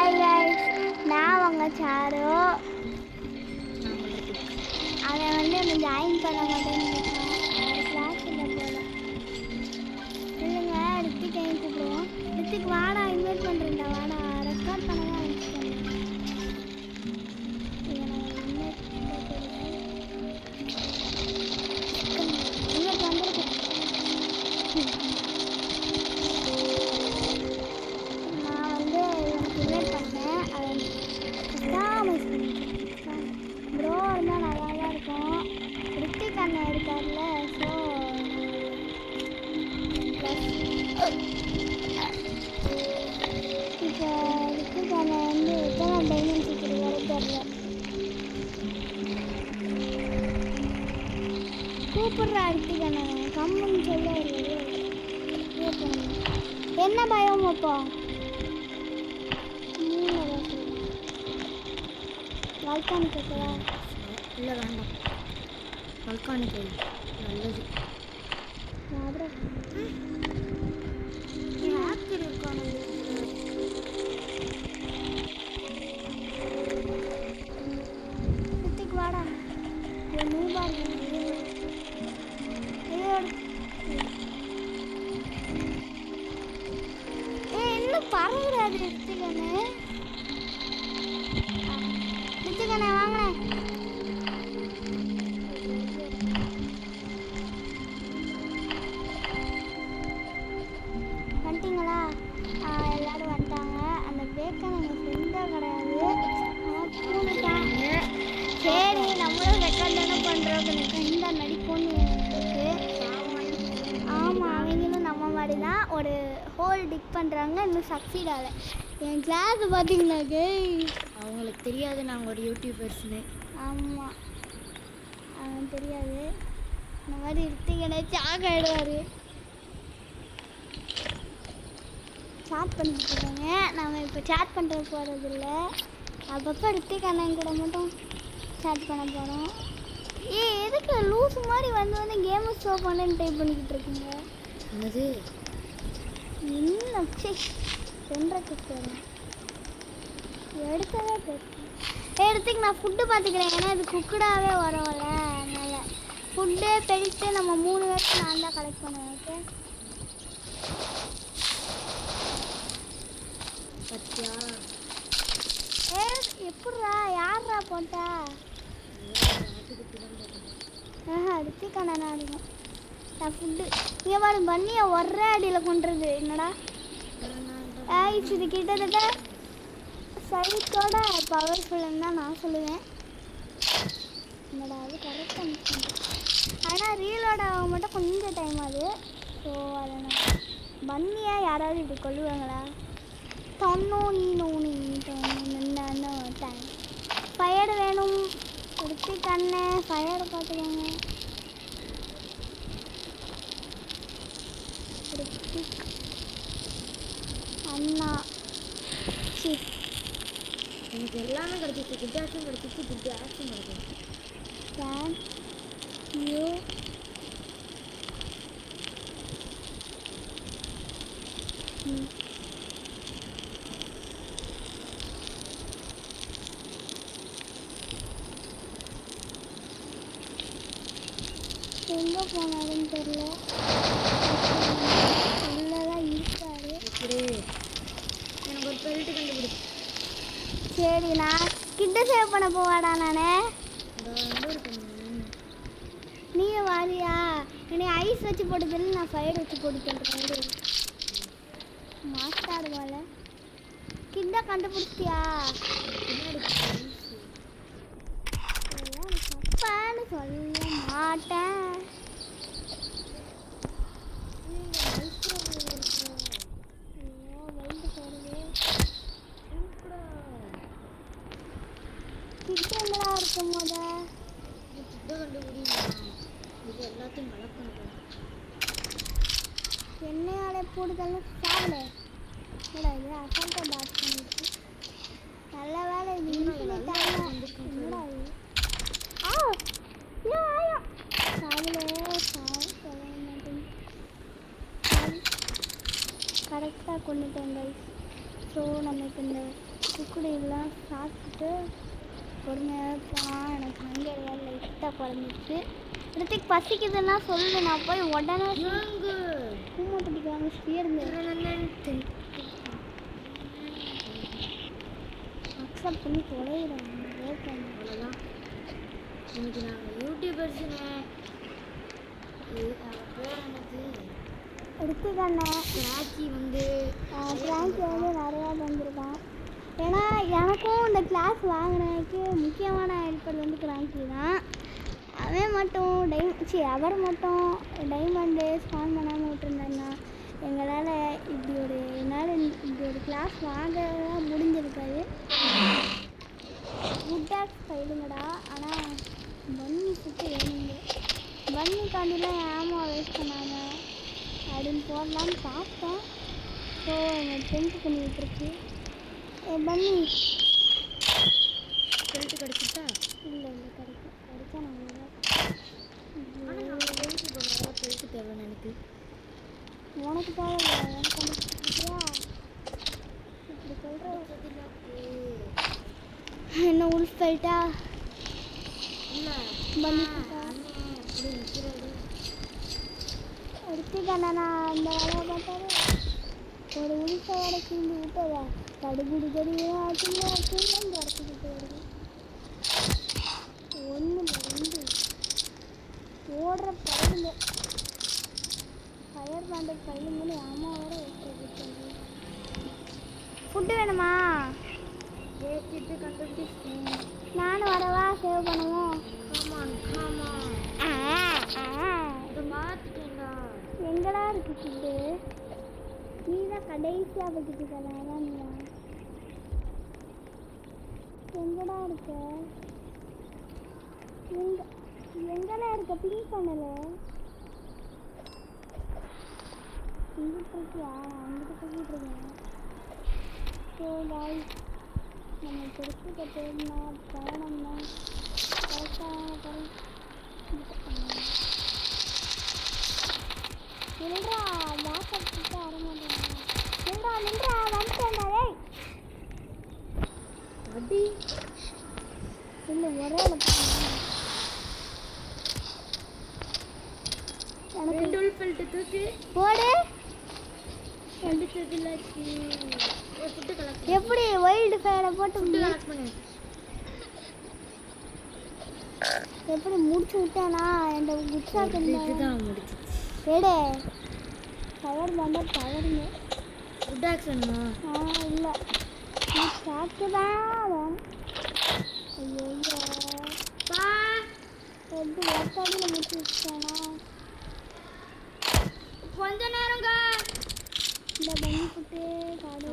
Hi guys, நான் உங்கள் sir. அவன் வந்து என்னை ஜாயின் பண்ண மாட்டேன்னு இருக்கான். அவன் கிளாஸ் இல்லை போல. இல்லைங்க, ரித்திக் ஏன் கூப்பிடுவோம். ரித்திக் வாடா, இன்வைட் பண்ணுறேன்டா, வாடா. ரெக்கார்ட் பண்ண தான் ஆரம்பிச்சிட்டேன். இன்வைட் வந்துருக்கேன். நான் வந்து இவனுக்கு இன்வைட் பண்ணேன். அவன் மிஸ் பண்ணிட்டேன். ப்ரோ இருந்தால் நல்லா தான் இருக்கும். ரித்திக் அண்ணன் இருக்கார்ல, ஸோ இப்போ ரித்திக் அண்ணன் வந்து எத்தனை டைமண்ட் சீக்கிரம் வர தெரியல. கூப்பிட்றா ரித்திக் அண்ணன், கம்முன்னு சொல்ல என்ன பயம் அப்போ? வல்கானிக் ஓகேவா? இல்லை வேண்டாம், வல்கானிக் நல்லது. ஆக்டர் இருக்கானு ரித்திக் வாடா. நூபா இன்னும் பரவாயில்ல. ரித்திகண்ணே வாங்கினேன். வந்துட்டீங்களா? எல்லாரும் வந்துட்டாங்க. அந்த பேக்கன் எங்கள் ஃப்ரெண்டாக கிடையாது, பூந்துட்டாங்க. சரி, நம்மளும் ரெக்கார்ட் தானே பண்ணுறோம், கொஞ்சம் ஃப்ரெண்டாக நடிப்போன்னு இருக்கு. ஆமாம், அவங்களும் நம்ம மாதிரி தான் ஒரு ஹோல் டிக் பண்ணுறாங்க, இன்னும் சக்சீட் ஆகலை. என் கிளாஸ் பார்த்தீங்கன்னாக்கே அவங்களுக்கு தெரியாது நாங்கள் ஒரு யூடியூபர்ஸ்னு. ஆமாம், அவன் தெரியாது. இந்த மாதிரி ரித்திகனை சாக் ஆகிடுவார். சாட் பண்ணிட்டு இருக்காங்க. நம்ம இப்போ சாட் பண்ணுற போகிறதில்ல. அப்பப்போ ரித்திக் அண்ணன் கூட மட்டும் சாட் பண்ண போகிறோம். எதுக்கு லூஸ் மாதிரி வந்து கேமை ஷோ பண்ணேன்னு டைப் பண்ணிக்கிட்டு இருக்கீங்க? என்னது என்ன எடுத்ததே பேசுகிறேன். எடுத்துக்கு நான் ஃபுட்டு பார்த்துக்கிறேன். ஏன்னா இது குக்கடாகவே வரும்ல, அதனால் ஃபுட்டு பெருட்டு நம்ம 3 பேருக்கு நான் தான் கலெக்ட் பண்ணுவேன். ஓகே, பத்தியா? எப்பட்றா, யார்ரா போட்டா? ரித்திக் அண்ணா இருக்கும். நான் ஃபுட்டு இங்கே பாரு, பண்ணியை ஒரே அடியில் கொண்டுறது. என்னடா இது கிட்டத்தட்ட சைட்டோட பவர்ஃபுல்லுன்னு தான் நான் சொல்லுவேன். என்னடா அது கரெக்டாக. ஆனால் ரீலோட மட்டும் கொஞ்சம் டைம் ஆகுது. ஸோ அதை நான் பண்ணியாக யாராவது இப்படி கொள்ளுவாங்களா? டைம் ஃபயர் வேணும். ரித்திக் அண்ணன் ஃபயரை பார்த்துக்கோங்க. ரித்திக் அண்ணா எனக்கு எல்லாமே கிடைச்சிச்சு. குட்டாச்சும் கிடைச்சிச்சு, குட்டாச்சும் கிடைச்சிச்சு. யூ எங்கே போனாருன்னு தெரியல. உள்ளதான் இருக்காரு. எனக்கு ஒரு பெல்ட்டு கண்டுபிடி. சரி, நான் கிட்ட சேவ் பண்ண போவாடா. நானே நீயும் வாரியா? என்னை ஐஸ் வச்சு போட்டுதுன்னு நான் ஃபயர் வச்சு போட்டு சொல்கிறேன். மாஸ்டாடுவாள். கிட்ட கண்டுபிடிச்சியா? தப்பான்னு சொல்ல மாட்டேன். கிட்டங்களா இருக்கும் போத இது எல்லாத்தையும் மழை பண்ணுறேன். என்னையாலே போடுதல்ல சாவல. என்னடா இது அசால்ட்டாக பேட் பண்ணிட்டு. நல்ல வேலை இது இன்ஃபினிட்டாக. என்னடா இது? சாவலே சொல்ல மாட்டேன். கரெக்டாக கொண்டுட்டேன் கைஸ். ஸோ நமக்கு இந்த குக்குடையெல்லாம் சாப்பிட்டுட்டு பொறுமையாக போனால் எனக்கு அங்கே லைட்டாக குழஞ்சிச்சு. ரித்திக் பசிக்குதுன்னா சொல்லு, நான் போய் உடனே பூமை பிடிக்க வாங்கிட்டே இருந்தேன். அக்செப்ட் பண்ணி தொலைகிறேன். அவ்வளோதான். இன்னைக்கு நாங்கள் யூடியூபர்ஸுங்க. பேர் எனக்கு ரித்திக் கிராக்கி வந்து நிறையா தந்துருக்கான். ஏன்னா எனக்கும் இந்த கிளாஸ் வாங்கினதுக்கு முக்கியமான ஹெல்ப்பர் வந்து கிராங்கி தான். அவன் மட்டும் அவர் மட்டும் டைமண்டு ஸ்பான் பண்ணாமல் விட்டுருந்தாருன்னா எங்களால் இப்படி ஒரு கிளாஸ் வாங்க முடிஞ்சிருக்காது. குட்டாக்ஸ் ஃபைலுங்கடா. ஆனால் பன்னி சுட்டு வேணுங்க. பன்னிக்காண்டிலாம் ஏமா வேஸ்ட் பண்ணாங்க அப்படின்னு போடலான்னு பார்த்தேன். ஸோ டென்த்து பண்ணி விட்டுருக்கு. பன்னி சொல்லிட்டு கிடச்சிட்டா இல்லை கிடைச்சா நம்ம சொல்லிட்டு தேவைன்னு எனக்கு உனக்கு தேவை எனக்கு இப்படி சொல்கிற என்ன உள் ஃபைட்டா இல்லை பண்ணிட்டா அப்படி நிற்கிறது எடுத்துக்காண்ணா. நான் அந்த வேலையை பார்த்தாரு ஒரு உள்ஃபையோட கிண்டி விட்டதா தடுகுடி கடியும் ஆச்சுன்னு துரத்துக்கிட்டு வருது. 1 2 ஓடுற பயிலுங்க ஃபயர் பேண்டட் பயிலுங்கன்னு அம்மா வர வச்சுருக்கேன். ஃபுட்டு வேணுமா? கேட்டுட்டு கண்டுபிடிச்சேன். நானும் வரவா? சேவ் பண்ணுவோம். இதை பார்த்துட்டேன்டா. எங்கடா இருக்கு ஃபுட்டு? நீ தான் கடைசியாக பற்றிட்டு அதான் நீ எங்கடா இருக்க? எங்கடா இருக்க? பிங்க் பண்ணல இங்கிட்டு இருக்கியா? அங்கிட்டு சொல்லிட்டு இருக்கேன். ஸோ காய்ஸ் நம்ம பெருசு கட்டணும்னா போனோம்னா கரெக்டாக நின்றா பேக்கப் கிட்ட வரமாட்டேன். நின்றா வந்துட்டேன்டா. ஏய் அடி இல்லை ஒரே எனக்கு தூக்கி போடு. எப்படி வைல்டு ஃபயரை போட்டு எப்படி முடிச்சு விட்டேனா? என் குட்ஸாக்கு முடிச்சு எடு ஃபயர் பேண்டட் பவருங்க. குட் ஆக்ஷன்மா? இல்லை சாக்கு தான். ஐயோ எப்படி ஒர்க்காடியில் முடிச்சு வச்சுட்டேனா? கொஞ்ச நேரங்க இந்த பண்ணி போட்டு காடு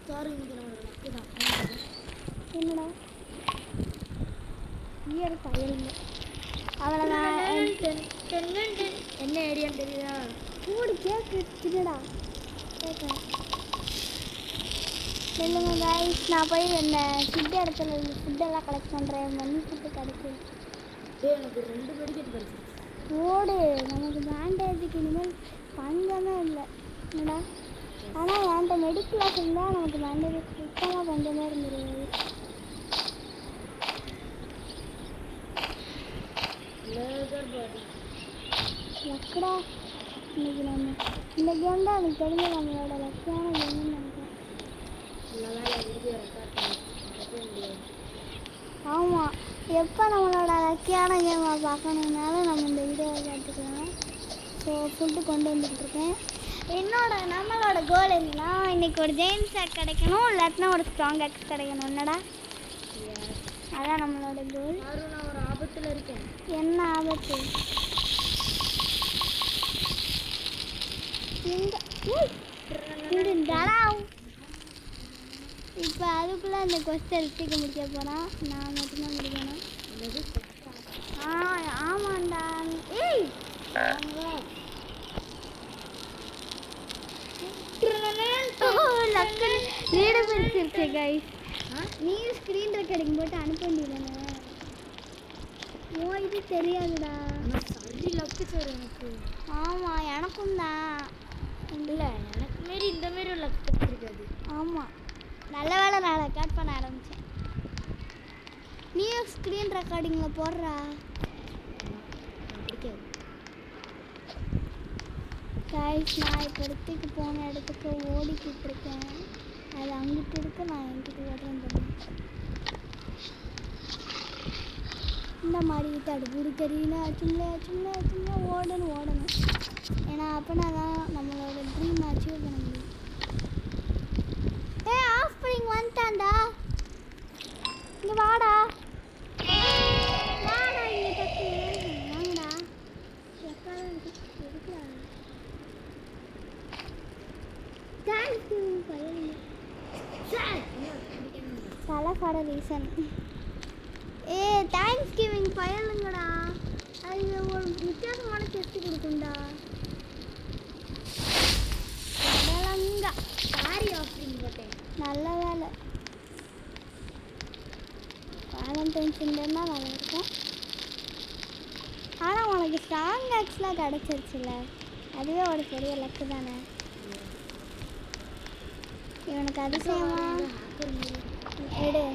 சாரி. என்னடா இயர் ஃபயருங்க. அவ்வளோதான். என்ன ஐடியான்னு தெரியுதா? கூடு கேக்கு சின்னடா கேட்குறேன். சொல்லுங்க காய்ஸ், நான் போய் இந்த ஃபுட்டு இடத்துல ஃபுட்டெல்லாம் கலெக்ட் பண்ணுறேன். மணி ஃபுட்டு கிடைக்கும். எனக்கு 2 மெடிக்கெட் கிடைச்சிருச்சு. ஓடு நமக்கு பேண்டேஜுக்கு இனிமேல் பஞ்சமே இல்லை என்னடா. ஆனால் என்கிட்ட மெடிக்கலாஸ் இருந்தால் நமக்கு பேண்டேஜ் சுத்தமாக பஞ்சமே இருந்துருது. லக்கடா இன்னைக்கு நம்ம இந்த கேம் தான் எனக்கு தெரிஞ்ச நம்மளோட லக்கியான கேம்னு நினைக்கிறேன். ஆமாம், எப்போ நம்மளோட லக்கியான கேமை பார்க்கணுன்னாலும் நம்ம இந்த வீடியோவை பார்த்துக்கலாம். ஸோ ஃபுட்டு கொண்டு வந்துட்டுருக்கேன். நம்மளோட கோல் என்னன்னா, இன்றைக்கி ஒரு ஜெயின் செட் கிடைக்கணும், இல்லாட்டினா ஒரு ஸ்ட்ராங் எக்ஸ் கிடைக்கணும். என்னடா அதான் நம்மளோட கோல். நான் ஒரு ஆபத்தில் இருக்கேன். என்ன ஆபத்து? இப்போ அதுக்குள்ளே அந்த கொஸ்டின் எடுத்துக்க முடிக்க போகிறான். நான் மட்டும்தான் முடிக்கணும். ஆமாண்டா. ஏய் வீடு பிடிச்சிருச்சு கைஸ். நீ ஸ்க்ரீன் ரெக்கார்டிங் போட்டு அனுப்ப வேண்டியதானே? ஓ இது தெரியாதுடா. சரி லக்கு சார் எனக்கு. ஆமாம் எனக்கும் தான். இல்லை எனக்கு மாரி இந்த மாரி ஒரு லக் கிடைச்சிருக்காது. ஆமாம், நல்ல வேளை நான் ரெக்கார்ட் பண்ண ஆரம்பித்தேன். நீயும் ஸ்க்ரீன் ரெக்கார்டிங்கில் போடுறா. பிடிக்காது. கைஸ், நான் இப்போ இடத்துக்கு போன இடத்துக்கு ஓடிக்கிட்டு இருக்கேன். அது அங்கிட்டு இருக்கு, நான் எங்கிட்ட ஓடுறேன் தெரியும். இந்த மாதிரி தடுப்பூர் தெரியுனா சும்மா சும்மா சும்மா ஓடணும். ஏன்னா அப்போனா தான் நம்மளோட ட்ரீம் அச்சீவ் பண்ண முடியும். ஆஃப் ஸ்ப்ரிங் வந்துட்டான்டா. இங்கே வாடா இங்கே டக்கு வாங்கடா. தலைக்காட ரீசன் தேங்க்ஸ் கிவிங் பயலுங்கடா. அது ஒரு வித்தியாசமான டெஸ்ட் கொடுக்கும்டா. கடலங்க சாரி ஆஃபரிங் போட்டேன். நல்ல வேலை. வேலண்டைன்ஸ் டேன்னா நல்லா இருக்கும். ஆனால் உனக்கு ஸ்ட்ராங் ஆக்ஸ்லாம் கிடச்சிருச்சுல, அதுவே ஒரு பெரிய லக்கு தானே. இவனுக்கு அதிசயமா எடு.